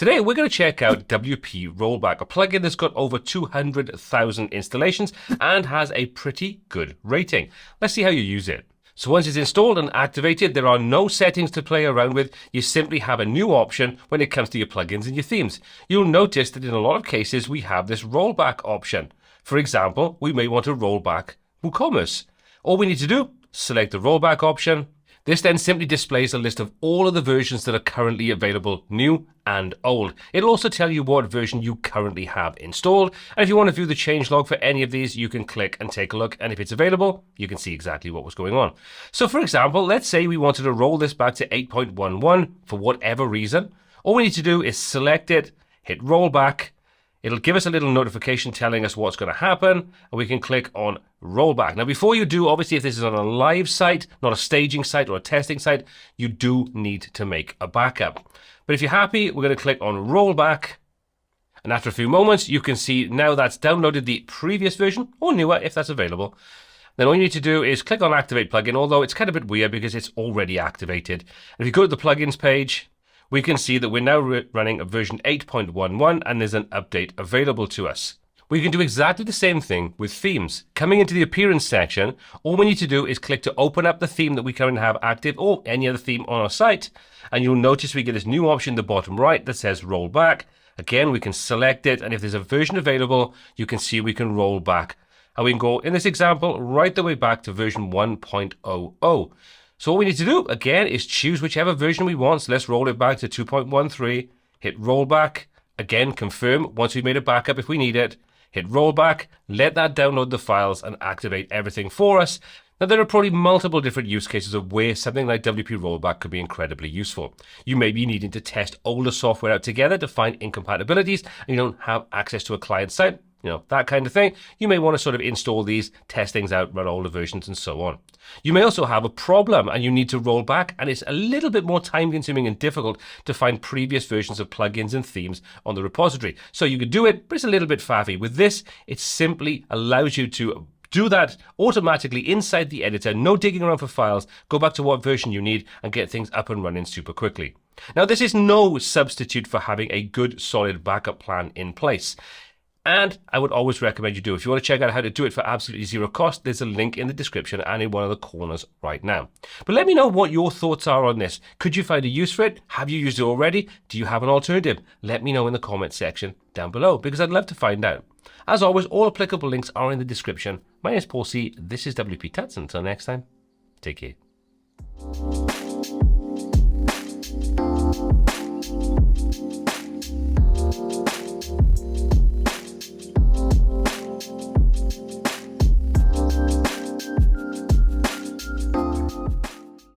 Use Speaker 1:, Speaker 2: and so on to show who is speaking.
Speaker 1: Today we're going to check out WP Rollback, a plugin that's got over 200,000 installations and has a pretty good rating. Let's see how you use it. So once it's installed and activated, there are no settings to play around with. You simply have a new option when it comes to your plugins and your themes. You'll notice that in a lot of cases we have this rollback option. For example, we may want to roll back WooCommerce. All we need to do, select the rollback option. This then simply displays a list of all of the versions that are currently available, new and old. It'll also tell you what version you currently have installed. And if you want to view the changelog for any of these, you can click and take a look. And if it's available, you can see exactly what was going on. So for example, let's say we wanted to roll this back to 8.11 for whatever reason. All we need to do is select it, hit rollback. It'll give us a little notification telling us what's going to happen, and we can click on rollback. Now, before you do, obviously, if this is on a live site, not a staging site or a testing site, you do need to make a backup. But if you're happy, we're going to click on rollback. And after a few moments, you can see now that's downloaded the previous version or newer if that's available. Then all you need to do is click on activate plugin, although it's kind of a bit weird because it's already activated. And if you go to the plugins page, we can see that we're now running a version 8.11 and there's an update available to us. We can do exactly the same thing with themes. Coming into the appearance section, all we need to do is click to open up the theme that we currently have active or any other theme on our site. And you'll notice we get this new option in the bottom right that says roll back. Again, we can select it, and if there's a version available, you can see we can roll back. And we can go, in this example, right the way back to version 1.00. So all we need to do, again, is choose whichever version we want. So let's roll it back to 2.13, hit rollback, again, confirm once we've made a backup if we need it, hit rollback, let that download the files and activate everything for us. Now, there are probably multiple different use cases of where something like WP Rollback could be incredibly useful. You may be needing to test older software out together to find incompatibilities, and you don't have access to a client site. That kind of thing. You may want to sort of install these, test things out, run older versions and so on. You may also have a problem and you need to roll back, and it's a little bit more time consuming and difficult to find previous versions of plugins and themes on the repository. So you could do it, but it's a little bit faffy. With this, it simply allows you to do that automatically inside the editor, no digging around for files, go back to what version you need and get things up and running super quickly. Now, this is no substitute for having a good solid backup plan in place. And I would always recommend you do. If you want to check out how to do it for absolutely zero cost, there's a link in the description and in one of the corners right now. But let me know what your thoughts are on this. Could you find a use for it? Have you used it already? Do you have an alternative? Let me know in the comment section down below, because I'd love to find out. As always, all applicable links are in the description. My name is Paul C. This is WPTuts. Until next time, take care.